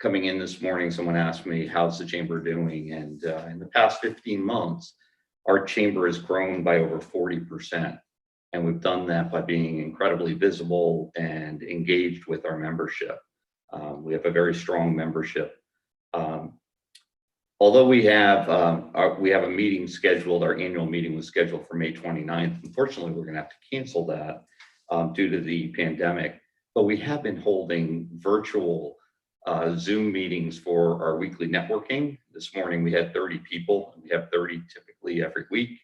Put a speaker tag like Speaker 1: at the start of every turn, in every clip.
Speaker 1: coming in this morning, someone asked me, how's the chamber doing? And in the past 15 months, our chamber has grown by over 40%. And we've done that by being incredibly visible and engaged with our membership. We have a very strong membership. Although we have a meeting scheduled, our annual meeting was scheduled for May 29th. Unfortunately, we're going to have to cancel that due to the pandemic. But we have been holding virtual Zoom meetings for our weekly networking. This morning we had 30 people, and we have 30 typically every week.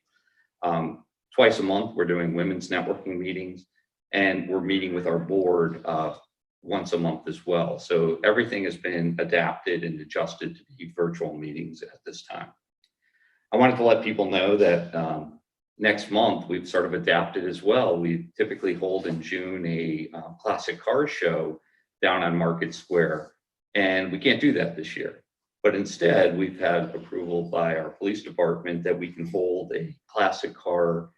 Speaker 1: Twice a month, we're doing women's networking meetings, and we're meeting with our board once a month as well. So everything has been adapted and adjusted to be virtual meetings at this time. I wanted to let people know that next month we've sort of adapted as well. We typically hold in June a classic car show down on Market Square, and we can't do that this year. But instead, we've had approval by our police department that we can hold a classic car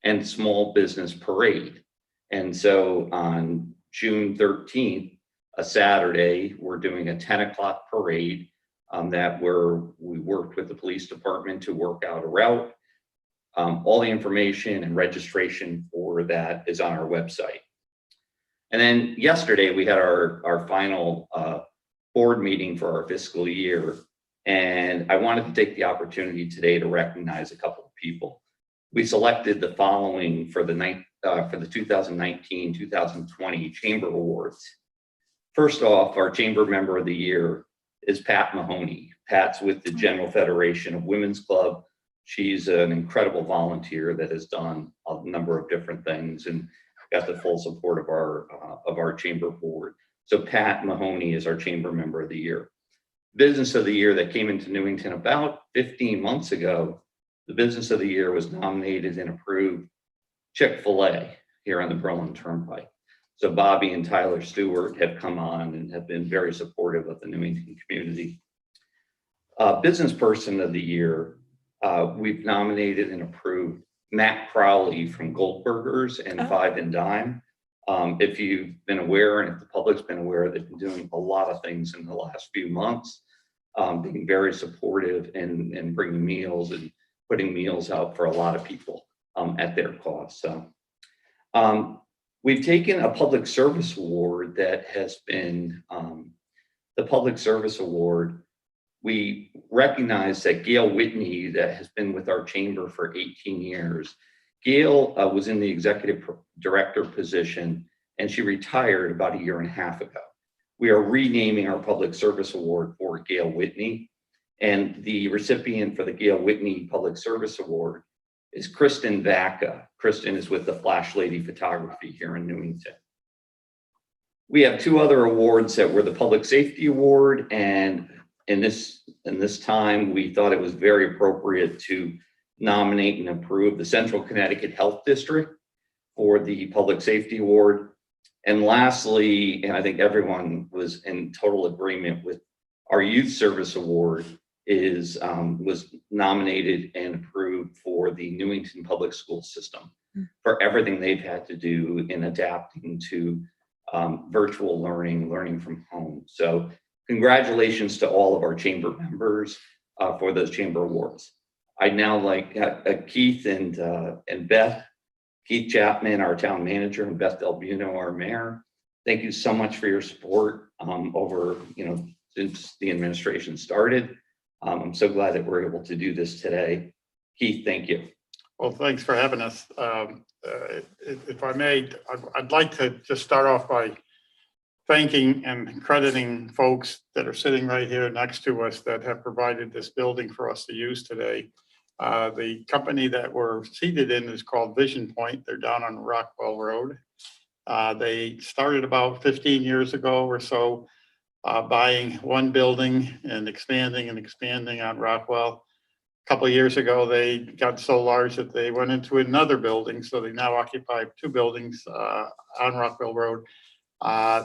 Speaker 1: and small business parade. And so on June 13th, a Saturday, we're doing a 10 o'clock parade we worked with the police department to work out a route. All the information and registration for that is on our website. And then yesterday, we had our final board meeting for our fiscal year. And I wanted to take the opportunity today to recognize a couple of people. We selected the following for the 2019-2020 Chamber Awards. First off, our Chamber Member of the Year is Pat Mahoney. Pat's with the General Federation of Women's Club. She's an incredible volunteer that has done a number of different things and got the full support of our Chamber board. So Pat Mahoney is our Chamber Member of the Year. Business of the Year that came into Newington about 15 months ago, the Business of the Year was nominated and approved Chick-fil-A here on the Berlin Turnpike. So Bobby and Tyler Stewart have come on and have been very supportive of the Newington community. Business Person of the Year, we've nominated and approved Matt Crowley from Goldberger's and Five and Dime. If you've been aware, and if the public's been aware, they've been doing a lot of things in the last few months, being very supportive and bringing meals and putting meals out for a lot of people at their cost. So we've taken a public service award that has been the public service award. We recognize that Gail Whitney, that has been with our chamber for 18 years, Gail was in the executive director position, and she retired about a year and a half ago. We are renaming our public service award for Gail Whitney, and the recipient for the Gail Whitney Public Service Award is Kristen Vaca. Kristen is with the Flash Lady Photography here in Newington. We have two other awards that were the Public Safety Award, and in this time, we thought it was very appropriate to nominate and approve the Central Connecticut Health District for the Public Safety Award. And lastly, and I think everyone was in total agreement with, our Youth Service Award was nominated and approved for the Newington Public School System for everything they've had to do in adapting to virtual learning from home. So congratulations to all of our chamber members for those chamber awards. I'd now like Keith and Beth, Keith Chapman, our town manager, and Beth Del Buno, our mayor. Thank you so much for your support over, since the administration started. I'm so glad that we're able to do this today. Keith, thank you.
Speaker 2: Well, thanks for having us. If I may, I'd like to just start off by thanking and crediting folks that are sitting right here next to us that have provided this building for us to use today. The company that we're seated in is called VisionPoint. They're down on Rockwell Road. They started about 15 years ago or so, buying one building and expanding on Rockwell. A couple of years ago, they got so large that they went into another building. So they now occupy two buildings on Rockwell Road.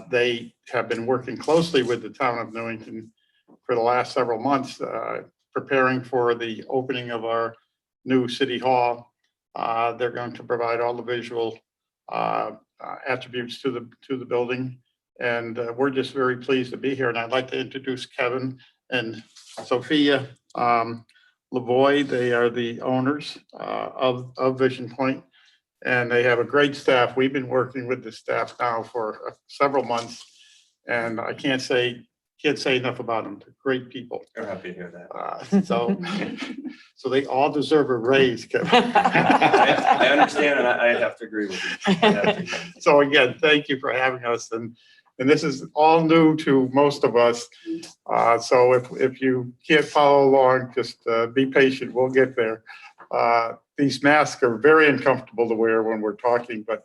Speaker 2: They have been working closely with the town of Newington for the last several months, preparing for the opening of our new city hall. They're going to provide all the visual attributes to the building. And we're just very pleased to be here. And I'd like to introduce Kevin and Sophia Lavoie. They are the owners of VisionPoint, and they have a great staff. We've been working with the staff now for several months, and I can't say enough about them. They're great people.
Speaker 3: They're happy to hear that.
Speaker 2: So they all deserve a raise, Kevin.
Speaker 3: I understand, and I have to agree with you.
Speaker 2: So again, thank you for having us, and this is all new to most of us. So if you can't follow along, just be patient. We'll get there. These masks are very uncomfortable to wear when we're talking, but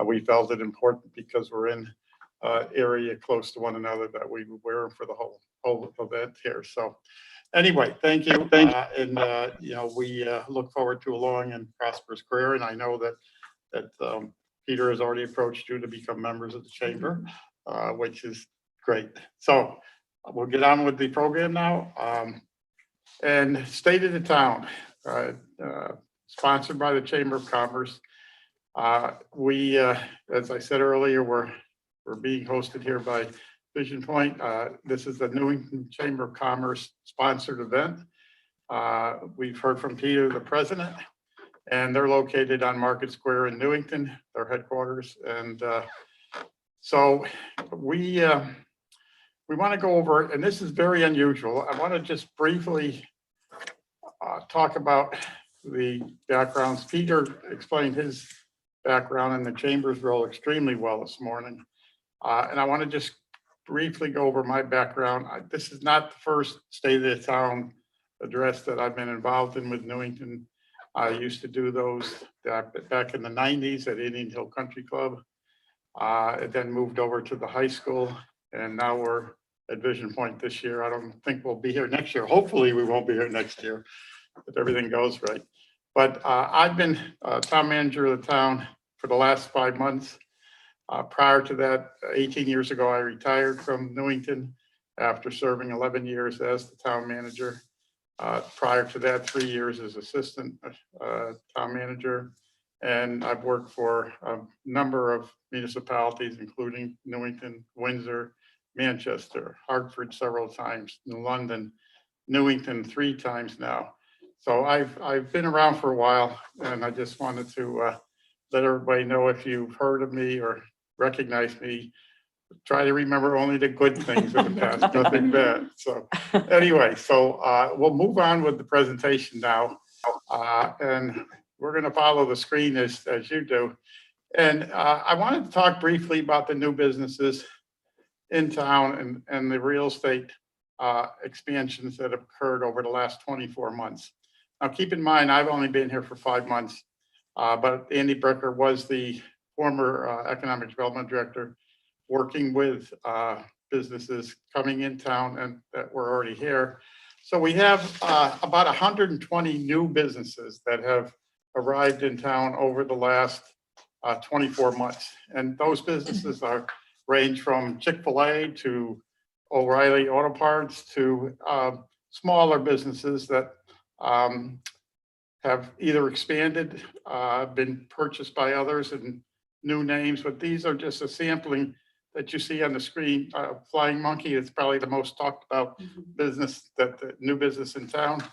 Speaker 2: we felt it important because we're in area close to one another that we wear them for the whole event here. So anyway, thank you. And we look forward to a long and prosperous career. And I know that Peter has already approached you to become members of the chamber, which is great. So we'll get on with the program now. And State of the Town, sponsored by the Chamber of Commerce. We, as I said earlier, we're being hosted here by VisionPoint. This is the Newington Chamber of Commerce sponsored event. We've heard from Peter, the president, and they're located on Market Square in Newington, their headquarters. And so we want to go over, and this is very unusual. I want to just briefly talk about the backgrounds. Peter explained his background in the chamber's role extremely well this morning. And I want to just briefly go over my background. This is not the first State of the Town address that I've been involved in with Newington. I used to do those back in the 90s at Indian Hill Country Club. It then moved over to the high school, and now we're at VisionPoint this year. I don't think we'll be here next year. Hopefully we won't be here next year if everything goes right. But I've been town manager of the town for the last 5 months. Prior to that, 18 years ago, I retired from Newington after serving 11 years as the town manager. Prior to that, 3 years as assistant town manager. And I've worked for a number of municipalities, including Newington, Windsor, Manchester, Hartford several times, London, Newington 3 times now. So I've been around for a while, and I just wanted to let everybody know, if you've heard of me or recognize me, try to remember only the good things of the past, nothing bad. So anyway, so we'll move on with the presentation now. And we're going to follow the screen as you do. And I wanted to talk briefly about the new businesses in town and the real estate expansions that have occurred over the last 24 months. Now, keep in mind, I've only been here for 5 months, but Andy Brecker was the former economic development director, working with businesses coming in town and that were already here. So we have about 120 new businesses that have arrived in town over the last 24 months. And those businesses range from Chick-fil-A to O'Reilly Auto Parts to smaller businesses that have either expanded, been purchased by others, and new names. But these are just a sampling that you see on the screen. Flying Monkey is probably the most talked about business, the new business in town.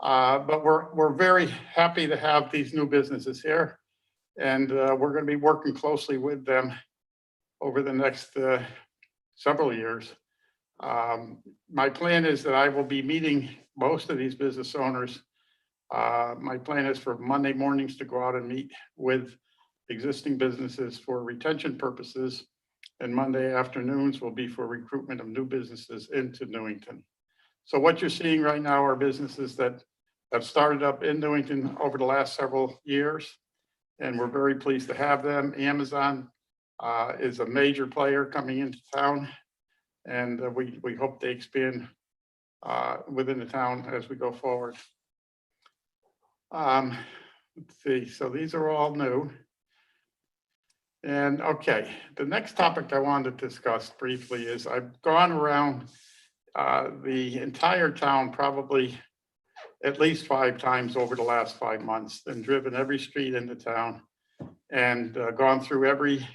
Speaker 2: But we're very happy to have these new businesses here, and we're going to be working closely with them over the next several years. My plan is that I will be meeting most of these business owners. My plan is for Monday mornings to go out and meet with existing businesses for retention purposes, and Monday afternoons will be for recruitment of new businesses into Newington. So what you're seeing right now are businesses that have started up in Newington over the last several years, and we're very pleased to have them. Amazon is a major player coming into town, and we hope they expand within the town as we go forward. Let's see, so these are all new. And okay, the next topic I wanted to discuss briefly is I've gone around the entire town probably at least 5 times over the last 5 months, and driven every street in the town, and gone through every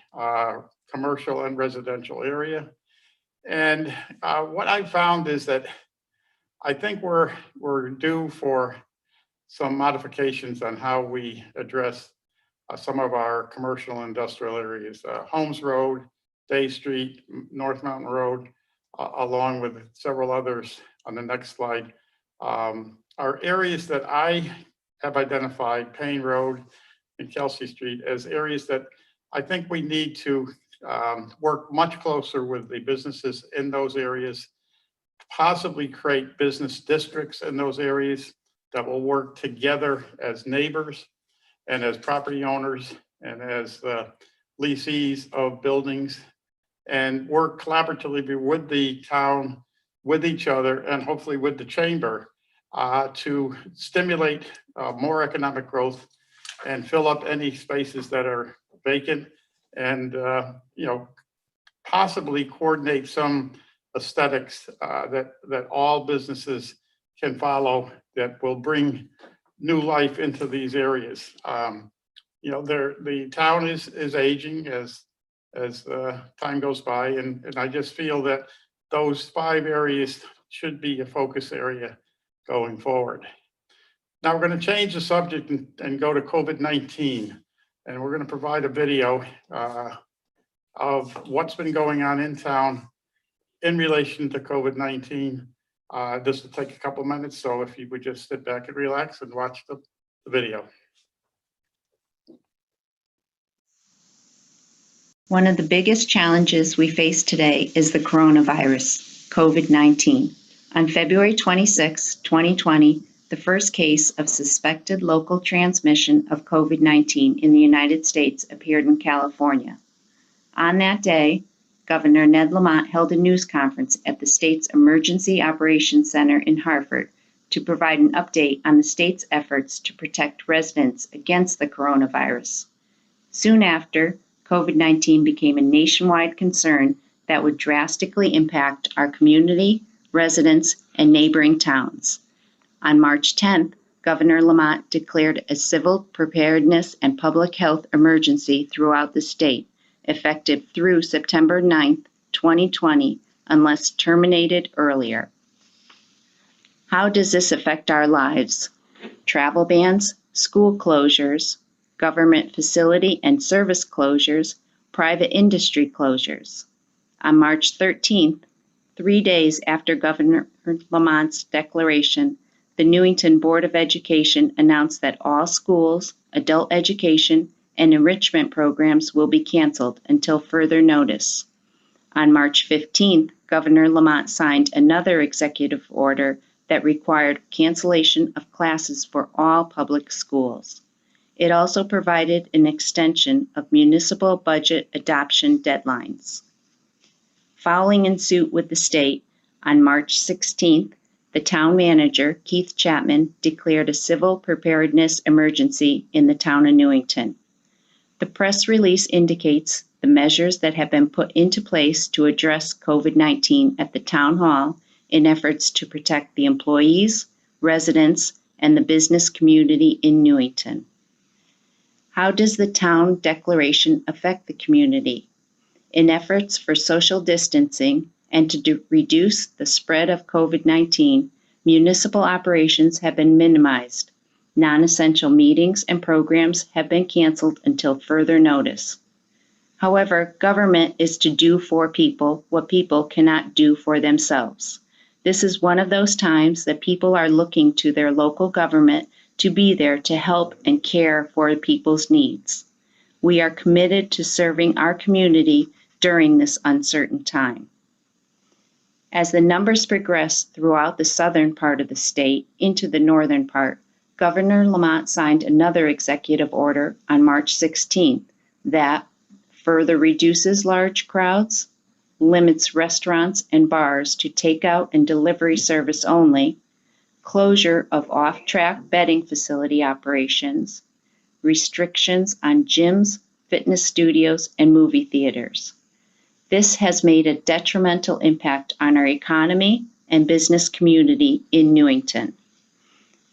Speaker 2: commercial and residential area. And what I found is that I think we're due for some modifications on how we address some of our commercial and industrial areas. Holmes Road, Day Street, North Mountain Road, along with several others on the next slide, are areas that I have identified, Payne Road and Kelsey Street, as areas that I think we need to work much closer with the businesses in those areas, possibly create business districts in those areas that will work together as neighbors and as property owners and as lessees of buildings, and work collaboratively with the town, with each other, and hopefully with the chamber to stimulate more economic growth and fill up any spaces that are vacant, and possibly coordinate some aesthetics that all businesses can follow that will bring new life into these areas. The town is aging as time goes by, and I just feel that those 5 areas should be a focus area going forward. Now we're going to change the subject and go to COVID-19, and we're going to provide a video of what's been going on in town in relation to COVID-19. This will take a couple of minutes, so if you would just sit back and relax and watch the video.
Speaker 4: One of the biggest challenges we face today is the coronavirus, COVID-19. On February 26, 2020, the first case of suspected local transmission of COVID-19 in the United States appeared in California. On that day, Governor Ned Lamont held a news conference at the state's Emergency Operations Center in Hartford to provide an update on the state's efforts to protect residents against the coronavirus. Soon after, COVID-19 became a nationwide concern that would drastically impact our community, residents, and neighboring towns. On March 10th, Governor Lamont declared a civil preparedness and public health emergency throughout the state, effective through September 9th, 2020, unless terminated earlier. How does this affect our lives? Travel bans, school closures, government facility and service closures, private industry closures. On March 13th, 3 days after Governor Lamont's declaration, the Newington Board of Education announced that all schools, adult education, and enrichment programs will be canceled until further notice. On March 15th, Governor Lamont signed another executive order that required cancellation of classes for all public schools. It also provided an extension of municipal budget adoption deadlines. Following in suit with the state, on March 16th, the town manager, Keith Chapman, declared a civil preparedness emergency in the town of Newington. The press release indicates the measures that have been put into place to address COVID-19 at the town hall in efforts to protect the employees, residents, and the business community in Newington. How does the town declaration affect the community? In efforts for social distancing and to reduce the spread of COVID-19, municipal operations have been minimized. Non-essential meetings and programs have been canceled until further notice. However, government is to do for people what people cannot do for themselves. This is one of those times that people are looking to their local government to be there to help and care for people's needs. We are committed to serving our community during this uncertain time. As the numbers progress throughout the southern part of the state into the northern part, Governor Lamont signed another executive order on March 16th that further reduces large crowds, limits restaurants and bars to takeout and delivery service only, closure of off-track betting facility operations, restrictions on gyms, fitness studios, and movie theaters. This has made a detrimental impact on our economy and business community in Newington.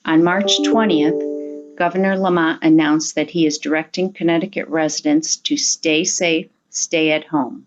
Speaker 4: On March 20th, Governor Lamont announced that he is directing Connecticut residents to stay safe, stay at home.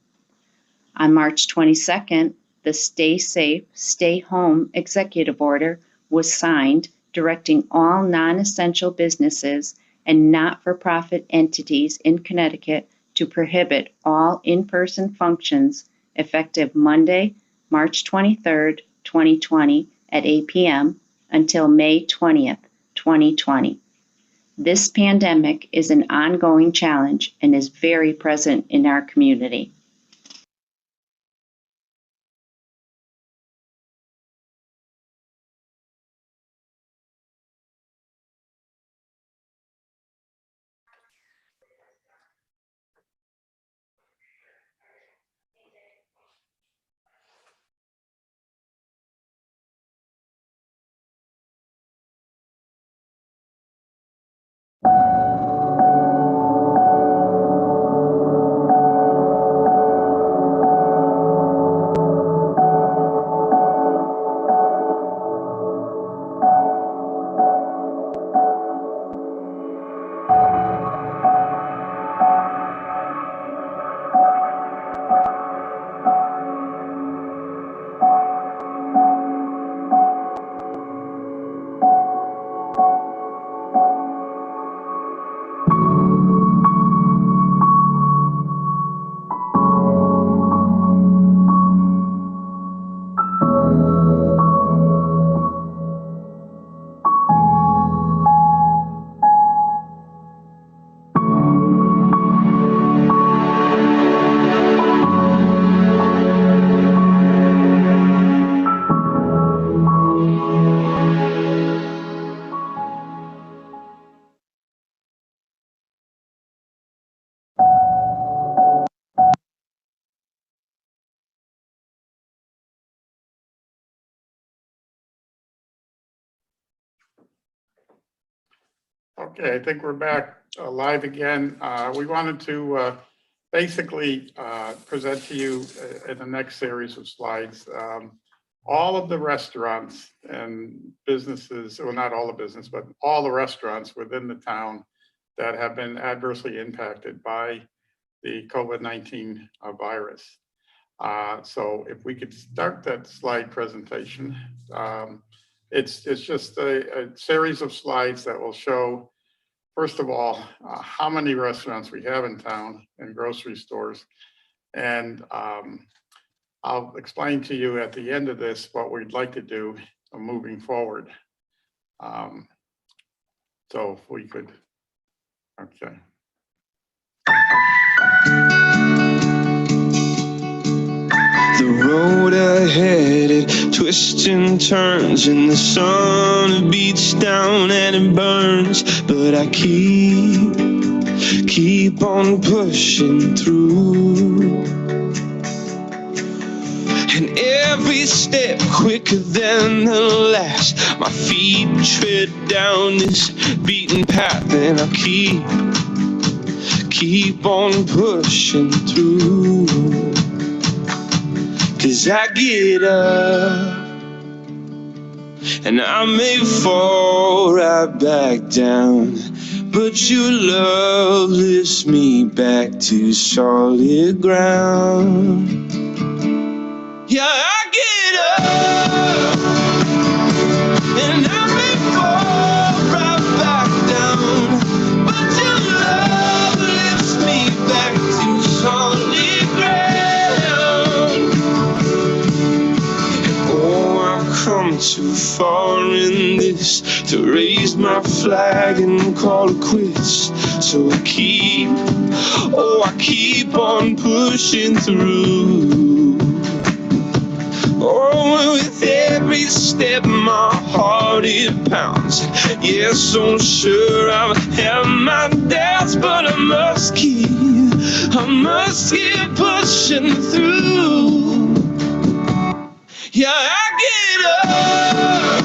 Speaker 4: On March 22nd, the Stay Safe, Stay Home executive order was signed directing all non-essential businesses and not-for-profit entities in Connecticut to prohibit all in-person functions effective Monday, March 23rd, 2020 at 8 p.m. until May 20th, 2020. This pandemic is an ongoing challenge and is very present in our community.
Speaker 2: Okay, I think we're back live again. We wanted to basically present to you in the next series of slides all of the restaurants and businesses, well, not all the business, but all the restaurants within the town that have been adversely impacted by the COVID-19 virus. So if we could start that slide presentation. It's just a series of slides that will show, first of all, how many restaurants we have in town and grocery stores. And I'll explain to you at the end of this what we'd like to do moving forward. So if we could, okay.
Speaker 5: The road ahead, it twists and turns, and the sun beats down and it burns. But I keep on pushing through. And every step quicker than the last, my feet tread down this beaten path, and I keep on pushing through. 'Cause I get up and I may fall right back down, but your love lifts me back to solid ground. Yeah, I get up and I may fall right back down, but your love lifts me back to solid ground. Oh, I've come too far in this to raise my flag and call it quits. So I keep on pushing through. Oh, with every step my heart it pounds. Yes, so sure I have my doubts, but I must keep pushing through. Yeah, I get up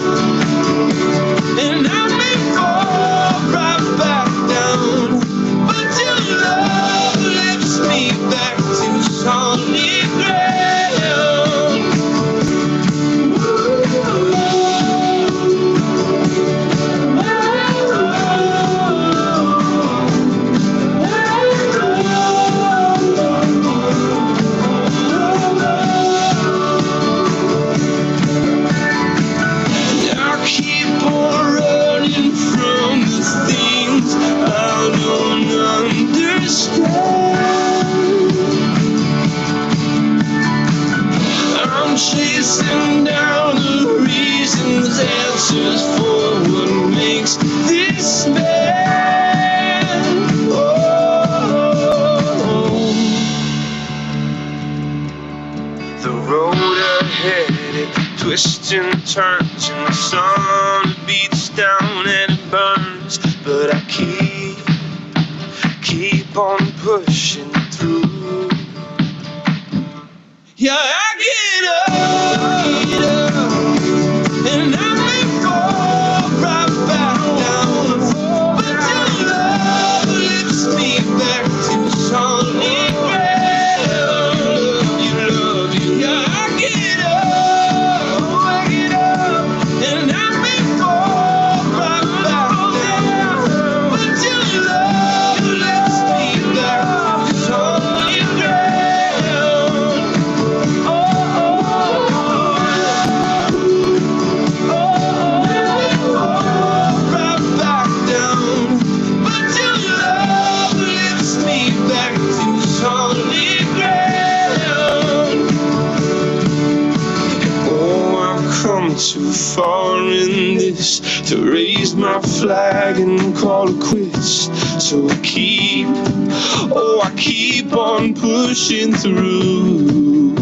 Speaker 5: and I may fall right back down, but your love lifts me back to solid ground. twists and turns, and the sun beats down and it burns. But I keep on pushing through. Yeah, I get up, and I may fall right back down, but your love lifts me back to solid ground. Love you, yeah, I get up, and I may fall right back down, but your love lifts me back to solid ground. Too far in this to raise my flag and call it quits. So I keep on pushing through.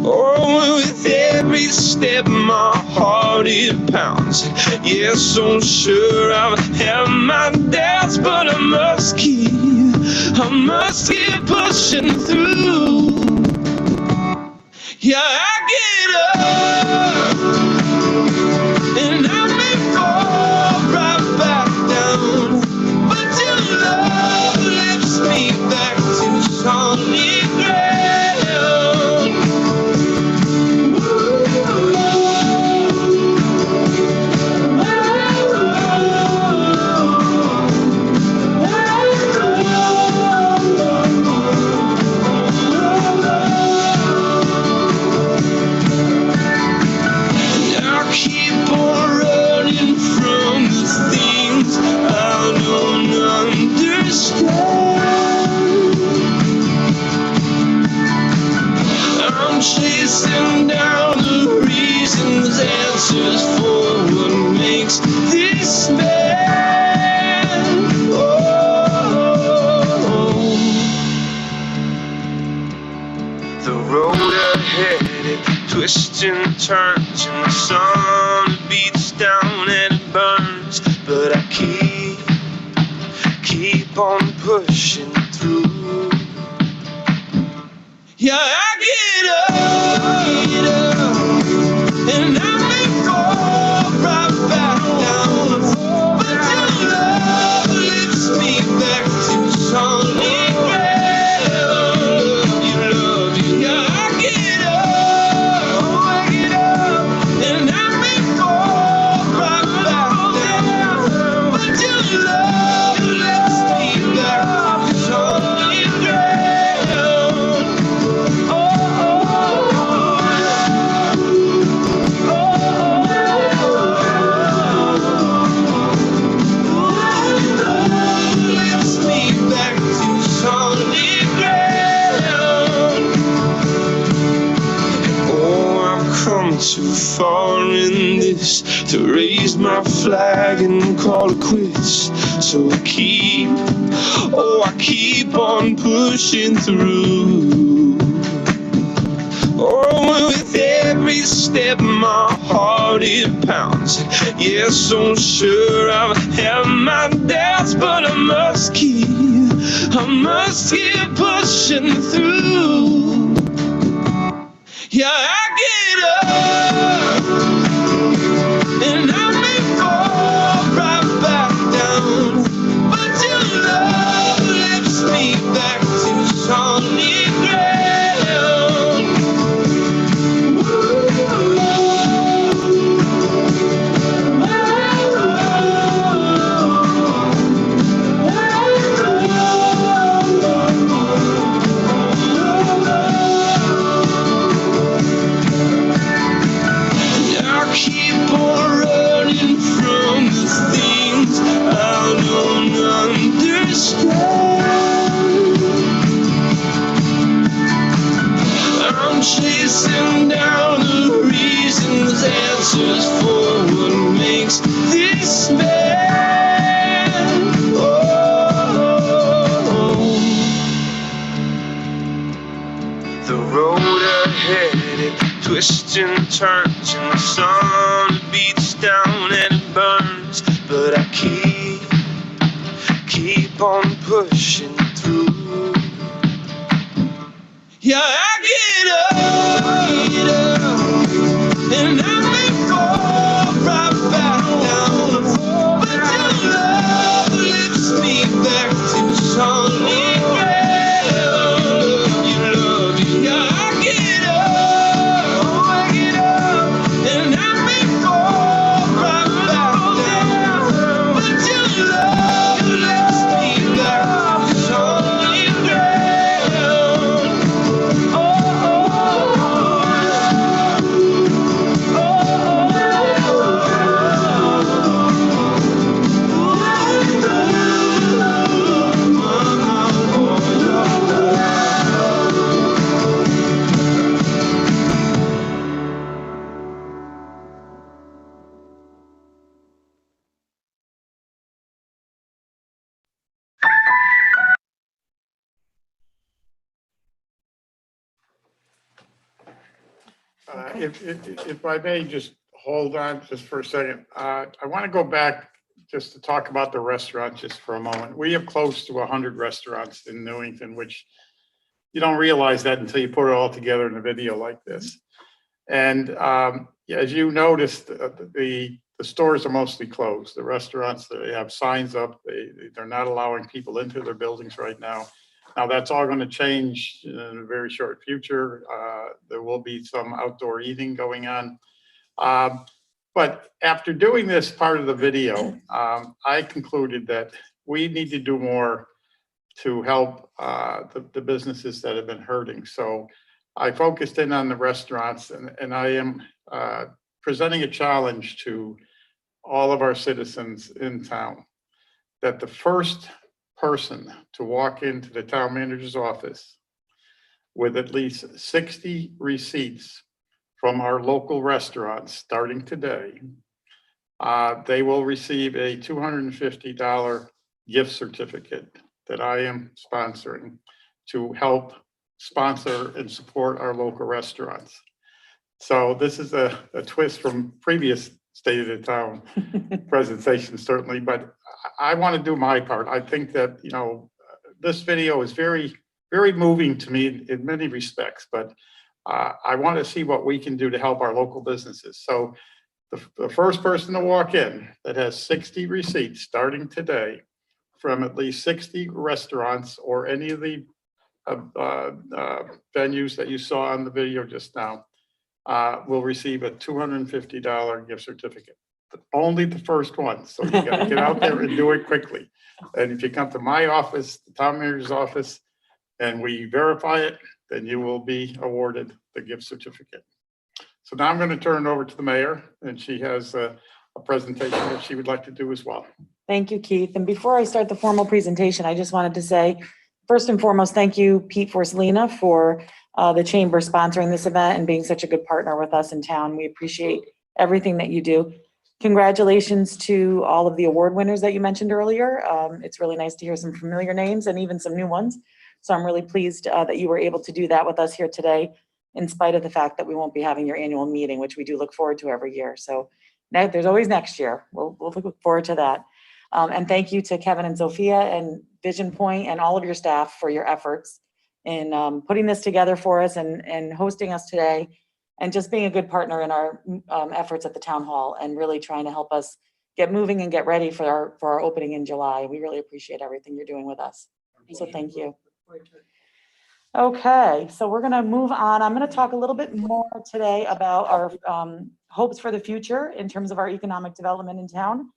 Speaker 5: Oh, with every step my heart it pounds. Yes, so sure I have my doubts, but I must keep pushing through. Yeah, I get up, and I may fall right back down, but your love lifts me back to solid ground. Chasing down the reasons, answers for what makes this man. Oh, the road ahead, it twists and turns, and the sun beats down and it burns. But I keep on pushing through. Yeah, I get up, and I may fall right back down, but your love lifts me back to solid ground. Love you, yeah, I get up, and I may fall right back down, but your love lifts me back to solid ground. Too far in this to raise my flag and call it quits. So I keep on pushing through. Oh, with every step my heart it pounds. Yes, so sure I have my doubts, but I must keep pushing through. Yeah, I get up, and I may fall right back down, but your love lifts me back to solid ground. Chasing down the reasons, answers for what makes this man. Oh, the road ahead, it twists and turns and the sun beats down and it burns, but I keep on pushing through. Yeah, I get up, and I may fall right back down, but your love lifts me back to solid ground. You love me, yeah, I get up, and I may fall right back down, but your love lifts me back to solid ground.
Speaker 2: If I may just hold on just for a second, I want to go back just to talk about the restaurant just for a moment. We have close to 100 restaurants in Newington, which you don't realize that until you put it all together in a video like this. And as you noticed, the stores are mostly closed. The restaurants, they have signs up. They're not allowing people into their buildings right now. Now, that's all going to change in a very short future. There will be some outdoor eating going on. But after doing this part of the video, I concluded that we need to do more to help the businesses that have been hurting. So I focused in on the restaurants, and I am presenting a challenge to all of our citizens in town that the first person to walk into the town manager's office with at least 60 receipts from our local restaurants starting today, they will receive a $250 gift certificate that I am sponsoring to help sponsor and support our local restaurants. So this is a twist from previous State of the Town presentation, certainly, but I want to do my part. I think that, you know, this video is very, very moving to me in many respects, but I want to see what we can do to help our local businesses. So the first person to walk in that has 60 receipts starting today from at least 60 restaurants or any of the venues that you saw on the video just now will receive a $250 gift certificate. But only the first one. So you got to get out there and do it quickly. And if you come to my office, the town manager's office, and we verify it, then you will be awarded the gift certificate. So now I'm going to turn it over to the mayor, and she has a presentation that she would like to do as well.
Speaker 6: Thank you, Keith. And before I start the formal presentation, I just wanted to say, first and foremost, thank you, Pete Forcelina, for the chamber sponsoring this event and being such a good partner with us in town. We appreciate everything that you do. Congratulations to all of the award winners that you mentioned earlier. It's really nice to hear some familiar names and even some new ones. So I'm really pleased that you were able to do that with us here today, in spite of the fact that we won't be having your annual meeting, which we do look forward to every year. So now there's always next year. We'll look forward to that. And thank you to Kevin and Sophia and VisionPoint and all of your staff for your efforts in putting this together for us and hosting us today, and just being a good partner in our efforts at the town hall and really trying to help us get moving and get ready for our opening in July. We really appreciate everything you're doing with us. So thank you. Okay, so we're going to move on. I'm going to talk a little bit more today about our hopes for the future in terms of our economic development in town.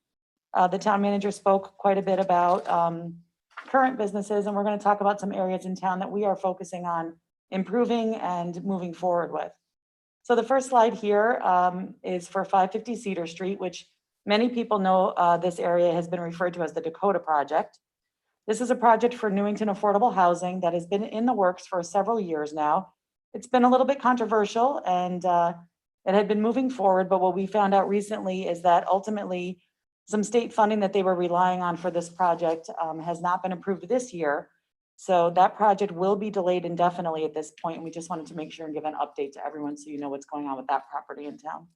Speaker 6: The town manager spoke quite a bit about current businesses, and we're going to talk about some areas in town that we are focusing on improving and moving forward with. So the first slide here is for 550 Cedar Street, which many people know this area has been referred to as the Dakota Project. This is a project for Newington affordable housing that has been in the works for several years now. It's been a little bit controversial, and it had been moving forward, but what we found out recently is that ultimately some state funding that they were relying on for this project has not been approved this year. So that project will be delayed indefinitely at this point, and we just wanted to make sure and give an update to everyone so you know what's going on with that property in town.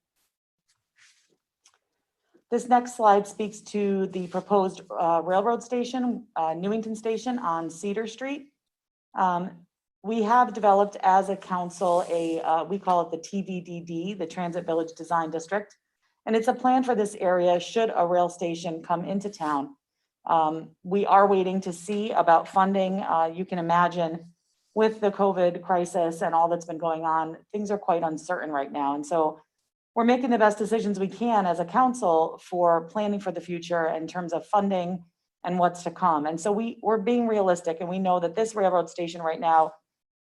Speaker 6: This next slide speaks to the proposed railroad station, Newington Station on Cedar Street. We have developed as a council we call it the TVDD, the Transit Village Design District. And it's a plan for this area should a rail station come into town. We are waiting to see about funding. You can imagine with the COVID crisis and all that's been going on, things are quite uncertain right now. And so we're making the best decisions we can as a council for planning for the future in terms of funding and what's to come. And so we're being realistic, and we know that this railroad station right now,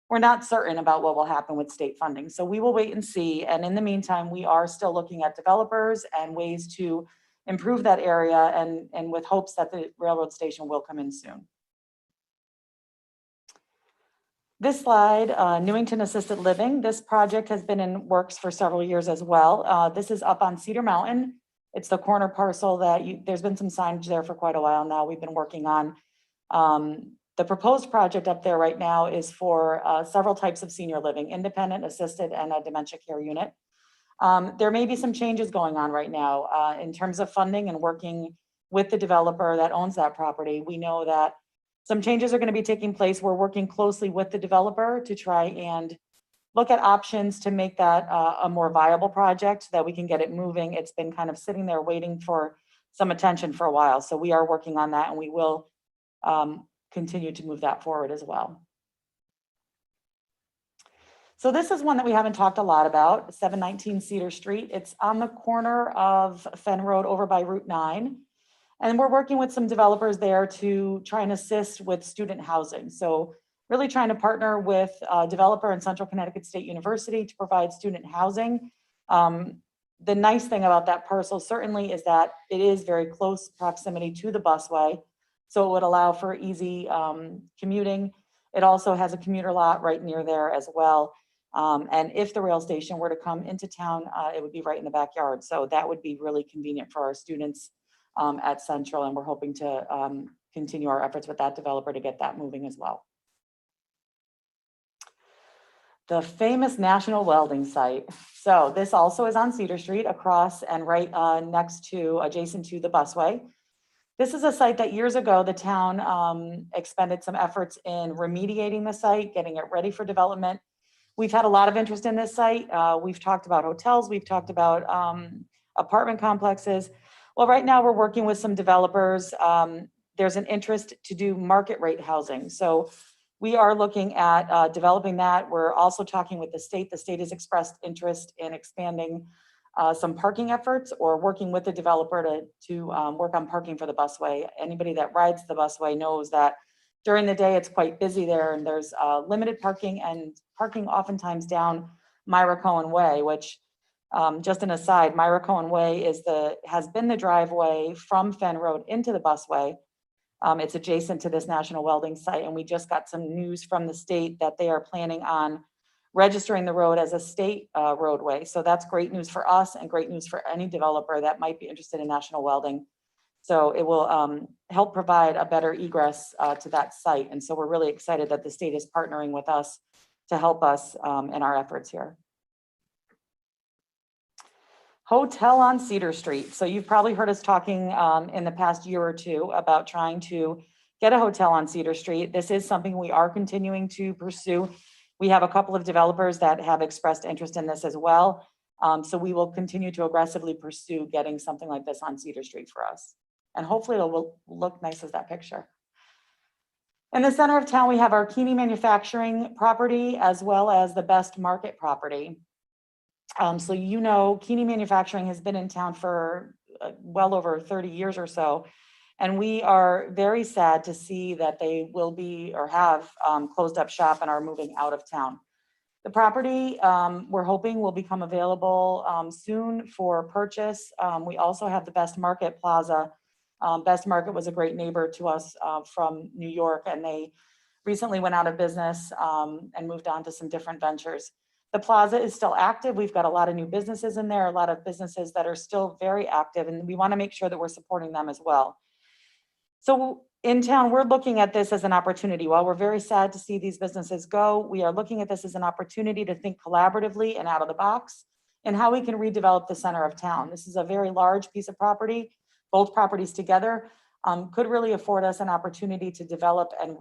Speaker 6: we're not certain about what will happen with state funding. So we will wait and see. And in the meantime, we are still looking at developers and ways to improve that area, and with hopes that the railroad station will come in soon. This slide, Newington Assisted Living, this project has been in works for several years as well. This is up on Cedar Mountain. It's the corner parcel that there's been some signage there for quite a while now. We've been working on. The proposed project up there right now is for several types of senior living, independent, assisted, and a dementia care unit. There may be some changes going on right now in terms of funding and working with the developer that owns that property. We know that some changes are going to be taking place. We're working closely with the developer to try and look at options to make that a more viable project so that we can get it moving. It's been kind of sitting there waiting for some attention for a while. So we are working on that, and we will continue to move that forward as well. So this is one that we haven't talked a lot about, 719 Cedar Street. It's on the corner of Fenn Road over by Route 9. And we're working with some developers there to try and assist with student housing. So really trying to partner with a developer in Central Connecticut State University to provide student housing. The nice thing about that parcel certainly is that it is very close proximity to the busway. So it would allow for easy commuting. It also has a commuter lot right near there as well. And if the rail station were to come into town, it would be right in the backyard. So that would be really convenient for our students at Central. And we're hoping to continue our efforts with that developer to get that moving as well. The famous National Welding site. So this also is on Cedar Street across and right adjacent to the busway. This is a site that years ago, the town expended some efforts in remediating the site, getting it ready for development. We've had a lot of interest in this site. We've talked about hotels. We've talked about apartment complexes. Well, right now we're working with some developers. There's an interest to do market rate housing. So we are looking at developing that. We're also talking with the state. The state has expressed interest in expanding some parking efforts or working with the developer to work on parking for the busway. Anybody that rides the busway knows that during the day it's quite busy there, and there's limited parking, and parking oftentimes down Myra Cohen Way, which just an aside, Myra Cohen Way has been the driveway from Fenn Road into the busway. It's adjacent to this National Welding site, and we just got some news from the state that they are planning on registering the road as a state roadway. So that's great news for us and great news for any developer that might be interested in National Welding. So it will help provide a better egress to that site. And so we're really excited that the state is partnering with us to help us in our efforts here. Hotel on Cedar Street. So you've probably heard us talking in the past year or two about trying to get a hotel on Cedar Street. This is something we are continuing to pursue. We have a couple of developers that have expressed interest in this as well. So we will continue to aggressively pursue getting something like this on Cedar Street for us. And hopefully it'll look nice as that picture. In the center of town, we have our Keeney manufacturing property as well as the Best Market property. So you know, Keeney manufacturing has been in town for well over 30 years or so. And we are very sad to see that they will be or have closed up shop and are moving out of town. The property we're hoping will become available soon for purchase. We also have the Best Market Plaza. Best Market was a great neighbor to us from New York, and they recently went out of business and moved on to some different ventures. The plaza is still active. We've got a lot of new businesses in there, a lot of businesses that are still very active, and we want to make sure that we're supporting them as well. So in town, we're looking at this as an opportunity. While we're very sad to see these businesses go, we are looking at this as an opportunity to think collaboratively and out of the box and how we can redevelop the center of town. This is a very large piece of property. Both properties together could really afford us an opportunity to develop and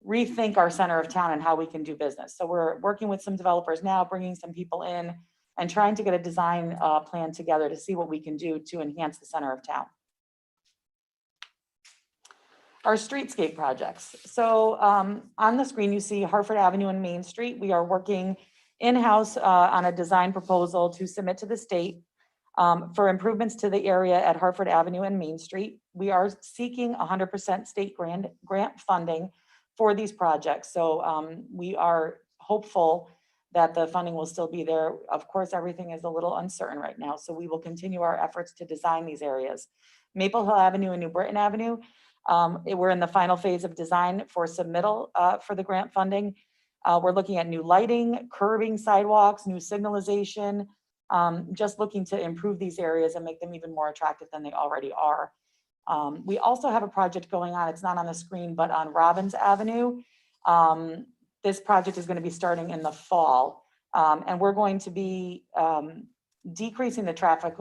Speaker 6: rethink our center of town and how we can do business. So we're working with some developers now, bringing some people in and trying to get a design plan together to see what we can do to enhance the center of town. Our streetscape projects. So on the screen, you see Hartford Avenue and Main Street. We are working in-house on a design proposal to submit to the state for improvements to the area at Hartford Avenue and Main Street. We are seeking 100% state grant funding for these projects. So we are hopeful that the funding will still be there. Of course, everything is a little uncertain right now, so we will continue our efforts to design these areas. Maple Hill Avenue and New Britain Avenue, we're in the final phase of design for submittal for the grant funding. We're looking at new lighting, curbing, sidewalks, new signalization, just looking to improve these areas and make them even more attractive than they already are. We also have a project going on, it's not on the screen, but on Robbins Avenue. This project is going to be starting in the fall, and we're going to be decreasing the traffic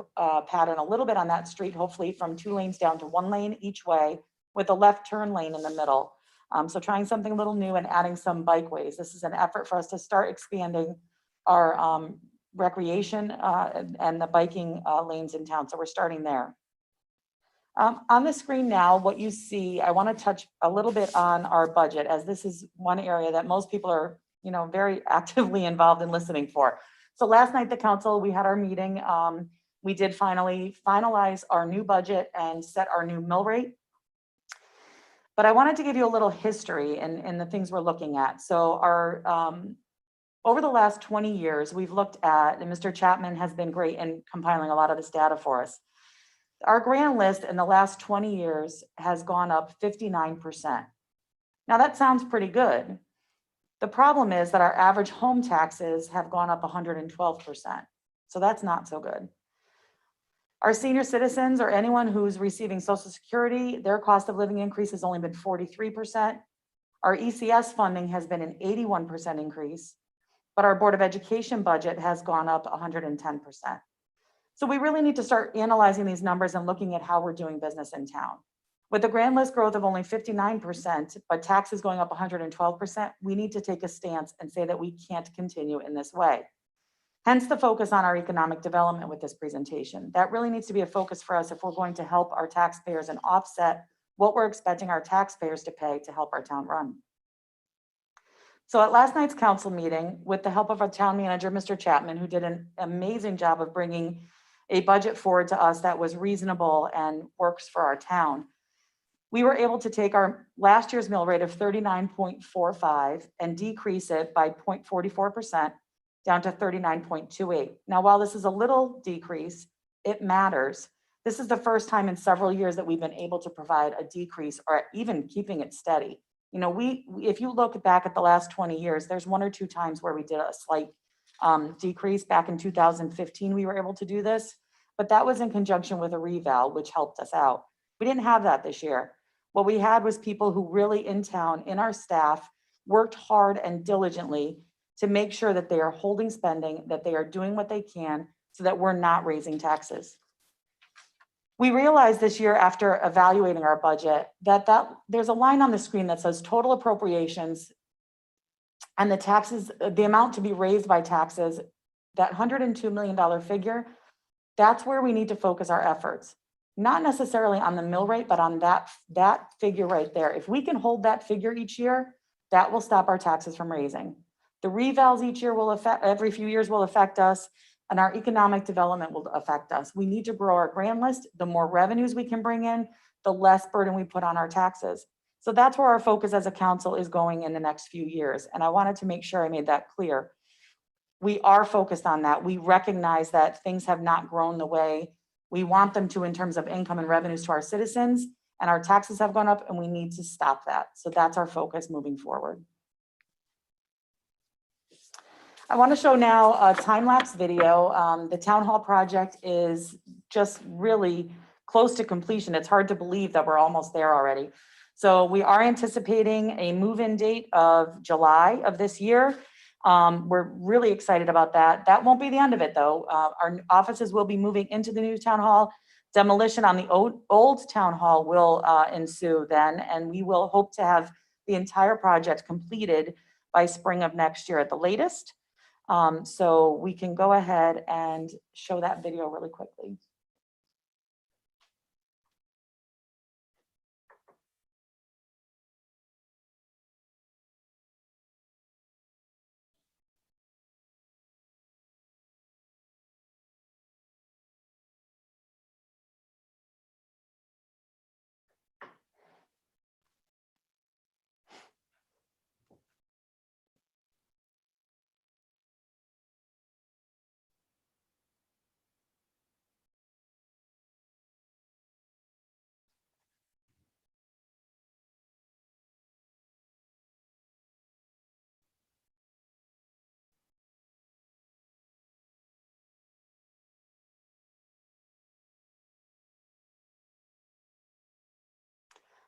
Speaker 6: pattern a little bit on that street, hopefully from 2 lanes down to 1 lane each way with a left turn lane in the middle. So trying something a little new and adding some bikeways. This is an effort for us to start expanding our recreation and the biking lanes in town. So we're starting there. On the screen now, what you see, I want to touch a little bit on our budget, as this is one area that most people are, very actively involved in listening for. So last night, the council, we had our meeting. We did finally finalize our new budget and set our new mill rate. But I wanted to give you a little history in the things we're looking at. So our over the last 20 years, we've looked at, and Mr. Chapman has been great in compiling a lot of this data for us. Our grand list in the last 20 years has gone up 59%. Now that sounds pretty good. The problem is that our average home taxes have gone up 112%. So that's not so good. Our senior citizens or anyone who's receiving Social Security, their cost of living increase has only been 43%. Our ECS funding has been an 81% increase, but our Board of Education budget has gone up 110%. So we really need to start analyzing these numbers and looking at how we're doing business in town. With the grand list growth of only 59%, but taxes going up 112%, we need to take a stance and say that we can't continue in this way. Hence the focus on our economic development with this presentation. That really needs to be a focus for us if we're going to help our taxpayers and offset what we're expecting our taxpayers to pay to help our town run. So at last night's council meeting, with the help of our town manager, Mr. Chapman, who did an amazing job of bringing a budget forward to us that was reasonable and works for our town, we were able to take our last year's mill rate of 39.45 and decrease it by 0.44% down to 39.28. Now, while this is a little decrease, it matters. This is the first time in several years that we've been able to provide a decrease or even keeping it steady. If you look back at the last 20 years, there's 1 or 2 times where we did a slight decrease. Back in 2015, we were able to do this, but that was in conjunction with a reval, which helped us out. We didn't have that this year. What we had was people who really in town, in our staff, worked hard and diligently to make sure that they are holding spending, that they are doing what they can so that we're not raising taxes. We realized this year after evaluating our budget that there's a line on the screen that says total appropriations and the taxes, the amount to be raised by taxes, that $102 million figure, that's where we need to focus our efforts. Not necessarily on the mill rate, but on that figure right there. If we can hold that figure each year, that will stop our taxes from raising. The revals each year will affect, every few years will affect us, and our economic development will affect us. We need to grow our grand list. The more revenues we can bring in, the less burden we put on our taxes. So that's where our focus as a council is going in the next few years. And I wanted to make sure I made that clear. We are focused on that. We recognize that things have not grown the way we want them to in terms of income and revenues to our citizens, and our taxes have gone up, and we need to stop that. So that's our focus moving forward. I want to show now a time-lapse video. The town hall project is just really close to completion. It's hard to believe that we're almost there already. So we are anticipating a move-in date of July of this year. We're really excited about that. That won't be the end of it, though. Our offices will be moving into the new town hall. Demolition on the old town hall will ensue then, and we will hope to have the entire project completed by spring of next year at the latest. So we can go ahead and show that video really quickly.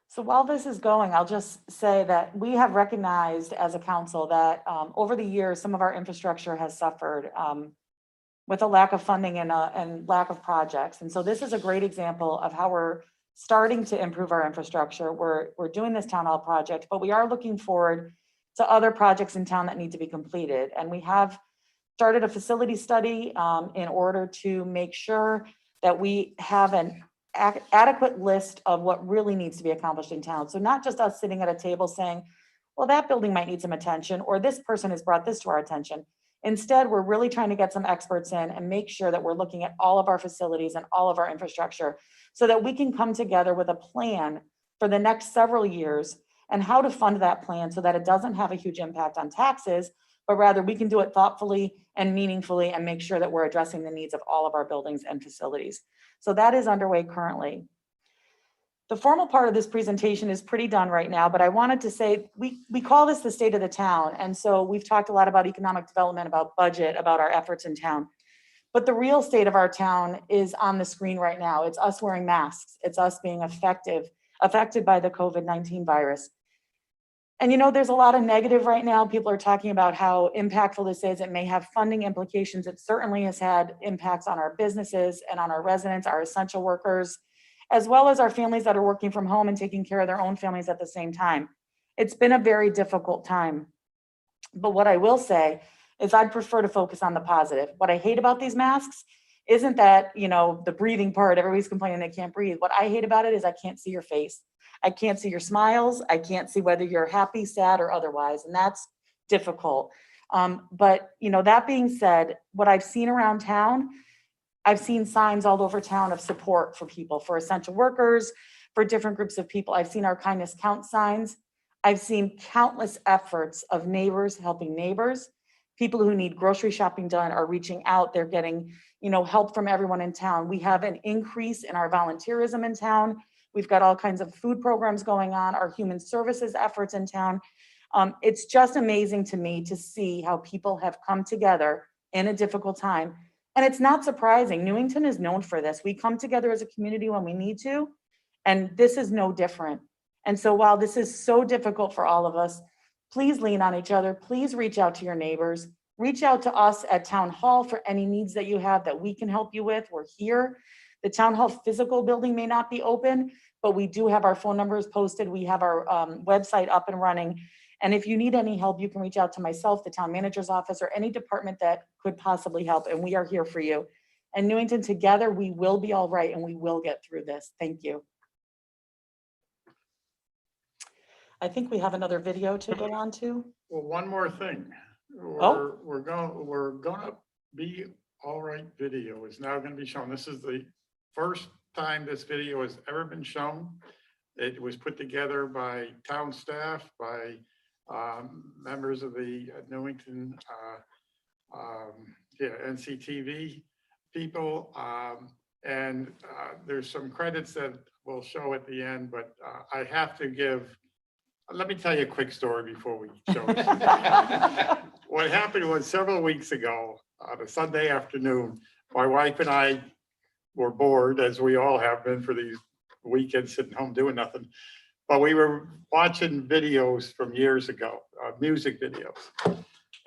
Speaker 6: So while this is going, I'll just say that we have recognized as a council that over the years, some of our infrastructure has suffered with a lack of funding and lack of projects. And so this is a great example of how we're starting to improve our infrastructure. We're doing this town hall project, but we are looking forward to other projects in town that need to be completed. And we have started a facility study in order to make sure that we have an adequate list of what really needs to be accomplished in town. So not just us sitting at a table saying, well, that building might need some attention, or this person has brought this to our attention. Instead, we're really trying to get some experts in and make sure that we're looking at all of our facilities and all of our infrastructure so that we can come together with a plan for the next several years and how to fund that plan so that it doesn't have a huge impact on taxes, but rather we can do it thoughtfully and meaningfully and make sure that we're addressing the needs of all of our buildings and facilities. So that is underway currently. The formal part of this presentation is pretty done right now, but I wanted to say, we call this the state of the town. And so we've talked a lot about economic development, about budget, about our efforts in town. But the real state of our town is on the screen right now. It's us wearing masks. It's us being affected by the COVID-19 virus. And you know, there's a lot of negative right now. People are talking about how impactful this is. It may have funding implications. It certainly has had impacts on our businesses and on our residents, our essential workers, as well as our families that are working from home and taking care of their own families at the same time. It's been a very difficult time. But what I will say is I'd prefer to focus on the positive. What I hate about these masks isn't that, you know, the breathing part, everybody's complaining they can't breathe. What I hate about it is I can't see your face. I can't see your smiles. I can't see whether you're happy, sad, or otherwise, and that's difficult. But you know, that being said, what I've seen around town, I've seen signs all over town of support for people, for essential workers, for different groups of people. I've seen our kindness count signs. I've seen countless efforts of neighbors helping neighbors. People who need grocery shopping done are reaching out. They're getting, you know, help from everyone in town. We have an increase in our volunteerism in town. We've got all kinds of food programs going on, our human services efforts in town. It's just amazing to me to see how people have come together in a difficult time. And it's not surprising. Newington is known for this. We come together as a community when we need to, and this is no different. And so while this is so difficult for all of us, please lean on each other. Please reach out to your neighbors. Reach out to us at Town Hall for any needs that you have that we can help you with. We're here. The Town Hall physical building may not be open, but we do have our phone numbers posted. We have our website up and running. And if you need any help, you can reach out to myself, the town manager's office, or any department that could possibly help. And we are here for you. And Newington, together, we will be all right and we will get through this. Thank you. I think we have another video to go on to.
Speaker 2: Well, one more thing.
Speaker 6: Oh.
Speaker 2: We're gonna be all right video is now gonna be shown. This is the first time this video has ever been shown. It was put together by town staff, by members of the Newington NCTV people. And there's some credits that we'll show at the end, but I have to give, let me tell you a quick story before we show it. What happened was several weeks ago, on a Sunday afternoon, my wife and I were bored, as we all have been for these weekends, sitting home doing nothing. but we were watching videos from years ago, music videos.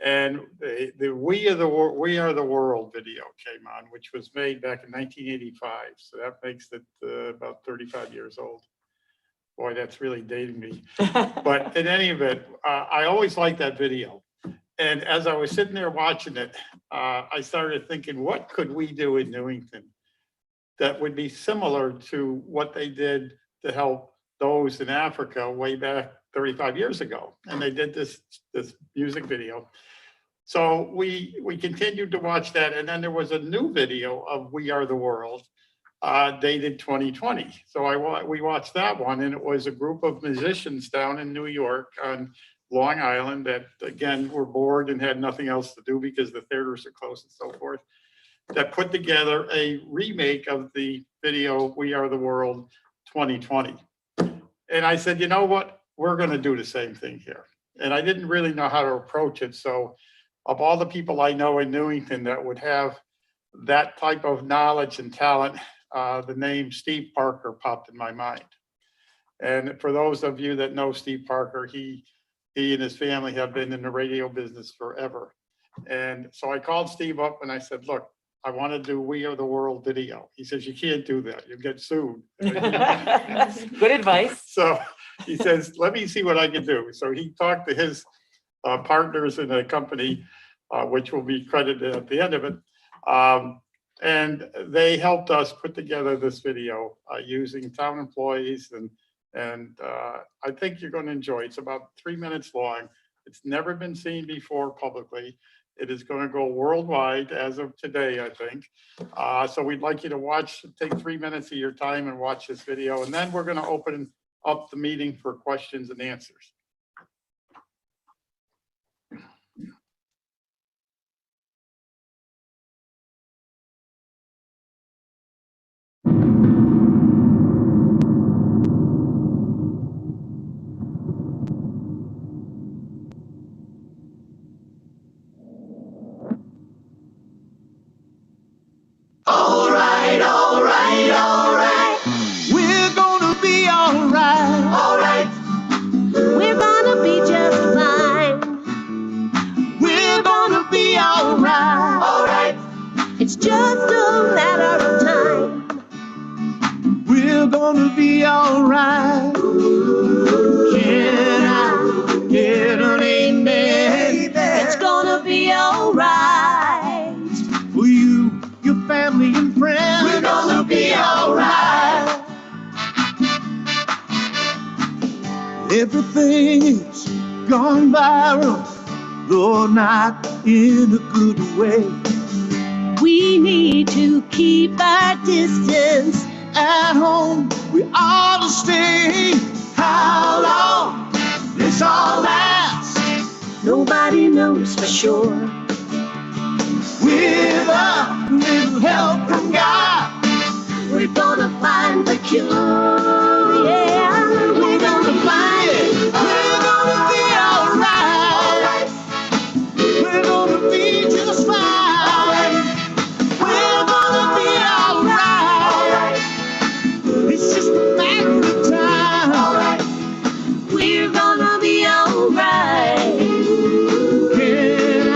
Speaker 2: And the We Are the World video came on, which was made back in 1985. So that makes it about 35 years old. Boy, that's really dating me. But in any event, I always liked that video. And as I was sitting there watching it, I started thinking, what could we do in Newington that would be similar to what they did to help those in Africa way back 35 years ago? And they did this music video. So we continued to watch that. And then there was a new video of We Are the World, dated 2020. So we watched that one, and it was a group of musicians down in New York on Long Island that, again, were bored and had nothing else to do because the theaters are closed and so forth, that put together a remake of the video We Are the World 2020. And I said, you know what? We're going to do the same thing here. And I didn't really know how to approach it. So of all the people I know in Newington that would have that type of knowledge and talent, the name Steve Parker popped in my mind. And for those of you that know Steve Parker, he and his family have been in the radio business forever. And so I called Steve up and I said, look, I want to do We Are the World video. He says, you can't do that. You'll get sued.
Speaker 6: Good advice.
Speaker 2: So he says, let me see what I can do. So he talked to his partners in a company, which will be credited at the end of it. And they helped us put together this video using town employees. And I think you're going to enjoy it. It's about 3 minutes long. It's never been seen before publicly. It is going to go worldwide as of today, I think. So we'd like you to take 3 minutes of your time and watch this video. And then we're going to open up the meeting for questions and answers.
Speaker 5: All right, all right, all right. We're gonna be all right. All right. We're gonna be just fine. We're gonna be all right. All right. It's just a matter of time. We're gonna be all right. Can I get an amen? It's gonna be all right. For you, your family and friends, we're gonna be alright. Everything's gone viral, though not in a good way. We need to keep our distance. At home, we ought to stay. How long this all lasts, nobody knows for sure. With a little help from God, we're gonna find the cure. Yeah, we're gonna find it. We're gonna be alright. We're gonna be just fine. We're gonna be alright. It's just a matter of time. We're gonna be alright. Can I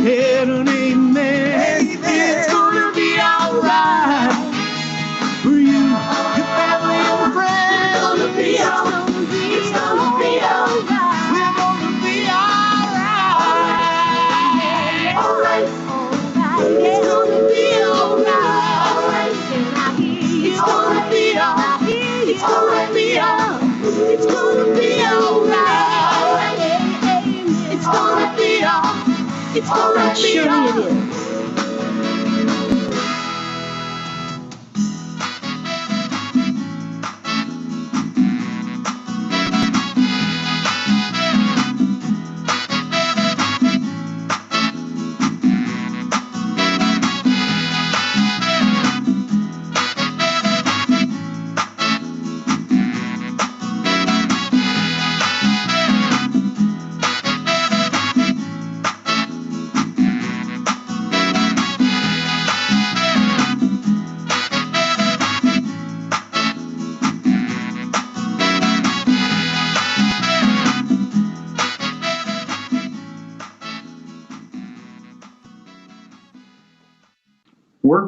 Speaker 5: get an amen? It's gonna be alright. For you, your family and friends. It's gonna be alright. It's gonna be alright. We're gonna be alright. Alright. It's gonna be alright. It's gonna be alright. It's gonna be alright. It's gonna be alright. It's gonna be alright. It's gonna be alright.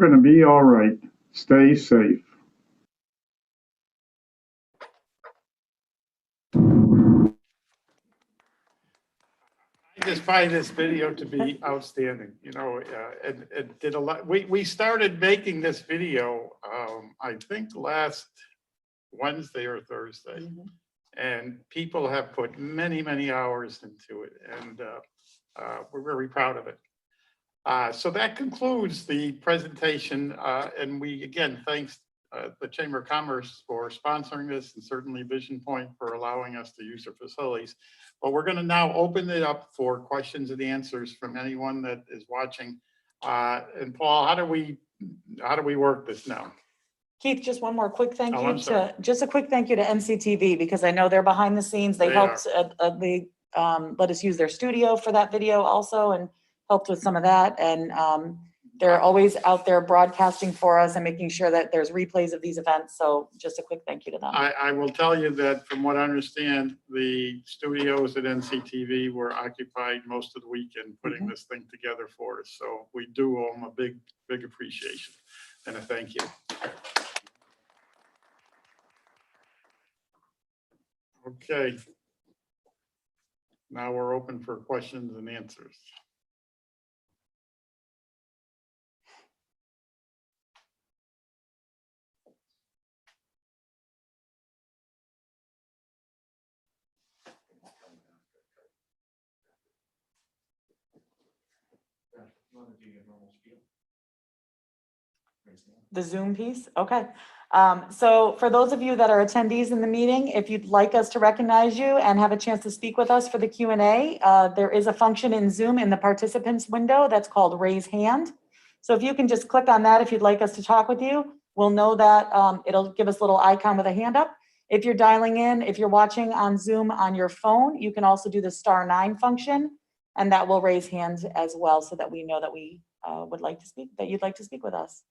Speaker 2: gonna be all right. Stay safe. I just find this video to be outstanding, you know, it did a lot. We started making this video, I think last Wednesday or Thursday. And people have put many, many hours into it, and we're very proud of it. So that concludes the presentation, and we again thanks the Chamber of Commerce for sponsoring this, and certainly VisionPoint for allowing us to use their facilities. But we're going to now open it up for questions and answers from anyone that is watching. And Paul, how do we work this now?
Speaker 6: Keith, just one more quick thank
Speaker 2: Oh,
Speaker 6: you
Speaker 2: I'm sorry.
Speaker 6: just a quick thank you to NCTV, because I know they're behind the scenes. They
Speaker 2: They
Speaker 6: helped, they let us use their studio for that video also, and helped with some of that. And they're always out there broadcasting for us and making sure that there's replays of these events. So just a quick thank you to them.
Speaker 2: I will tell you that from what I understand, the studios at NCTV were occupied most of the weekend putting this thing together for us. So we do owe them a big, big appreciation and a thank you. Okay. Now we're open for questions and answers.
Speaker 6: The Zoom piece, okay. So for those of you that are attendees in the meeting, if you'd like us to recognize you and have a chance to speak with us for the Q&A, there is a function in Zoom in the participants window that's called raise hand. So if you can just click on that, if you'd like us to talk with you, we'll know that it'll give us a little icon with a hand up. If you're dialing in, if you're watching on Zoom on your phone, you can also do the *9 function, and that will raise hands as well, so that we know that we would like to speak, that you'd like to speak with us.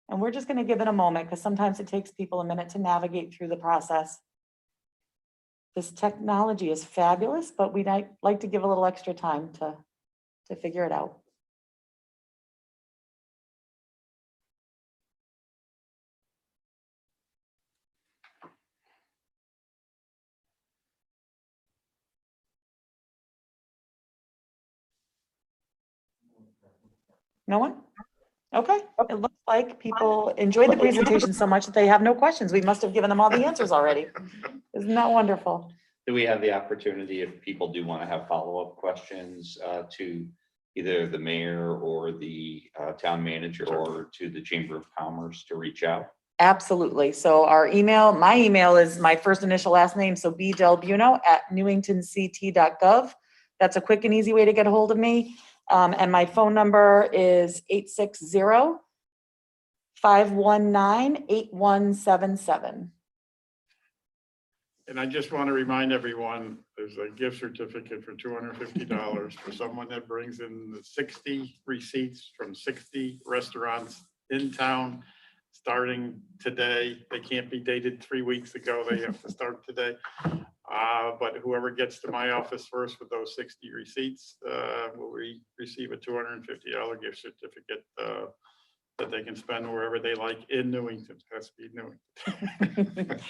Speaker 6: And we're just going to give it a moment, because sometimes it takes people a minute to navigate through the process. This technology is fabulous, but we'd like to give a little extra time to figure it out. No one? Okay, it looks like people enjoyed the presentation so much that they have no questions. We must have given them all the answers already. Isn't that wonderful?
Speaker 1: Do we have the opportunity, if people do want to have follow-up questions, to either the mayor or the town manager or to the Chamber of Commerce to reach out?
Speaker 6: Absolutely. So our email, my email is my first initial last name, so bdelbuno@newingtonct.gov. That's a quick and easy way to get a hold of me. And my phone number is 860-519-8177.
Speaker 2: And I just want to remind everyone, there's a gift certificate for $250 for someone that brings in the 60 receipts from 60 restaurants in town, starting today. They can't be dated 3 weeks ago. They have to start today. But whoever gets to my office first with those 60 receipts will receive a $250 gift certificate that they can spend wherever they like in Newington. It has to be Newington.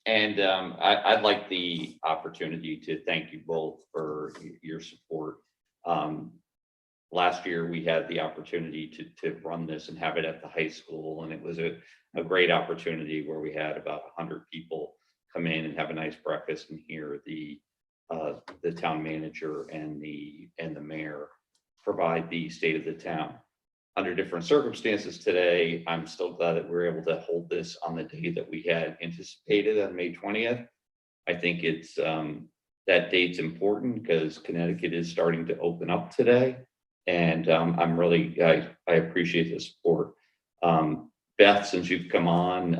Speaker 1: And I'd like the opportunity to thank you both for your support. Last year, we had the opportunity to run this and have it at the high school, and it was a great opportunity where we had about 100 people come in and have a nice breakfast and hear the town manager and the mayor provide the state of the town. Under different circumstances today, I'm still glad that we're able to hold this on the day that we had anticipated on May 20th. I think it's that date's important because Connecticut is starting to open up today. And I'm really, I appreciate the support. Beth, since you've come on,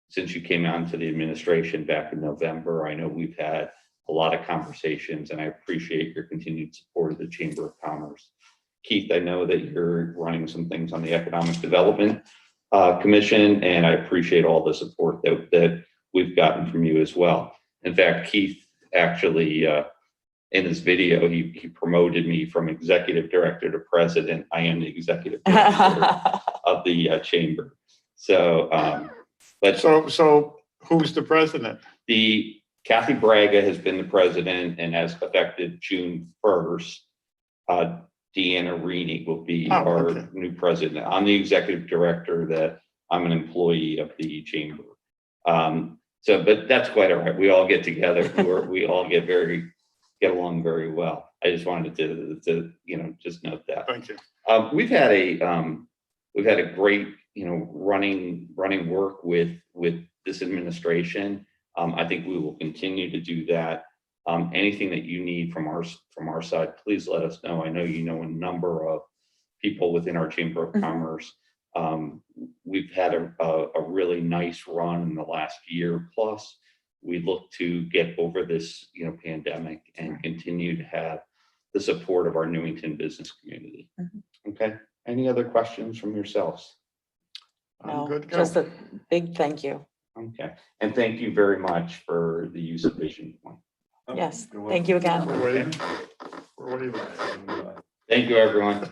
Speaker 1: since you came on to the administration back in November, I know we've had a lot of conversations, and I appreciate your continued support of the Chamber of Commerce. Keith, I know that you're running some things on the Economic Development Commission, and I appreciate all the support that we've gotten from you as well. In fact, Keith actually in this video, he promoted me from executive director to president. I am the executive director of the chamber. So, but
Speaker 2: So who's the president?
Speaker 1: the Kathy Braga has been the president, and as effective June 1st, Deanna Reedy will be
Speaker 2: Oh,
Speaker 1: our
Speaker 2: okay.
Speaker 1: new president. I'm the executive director. That I'm an employee of the chamber. So, but that's quite all right. We all get together. We all get along very well. I just wanted to just note that.
Speaker 2: Thank you.
Speaker 1: We've had a great, running work with this administration. I think we will continue to do that. Anything that you need from our side, please let us know. I know you know a number of people within our Chamber of Commerce. We've had a really nice run in the last year plus. We look to get over this, pandemic and continue to have the support of our Newington business community. Okay. Any other questions from yourselves?
Speaker 2: I'm
Speaker 6: No,
Speaker 2: good to go.
Speaker 6: just a big thank you.
Speaker 1: Okay. And thank you very much for the use of VisionPoint.
Speaker 6: Yes, thank you again.
Speaker 2: We're waiting. We're waiting.
Speaker 1: Thank you, everyone.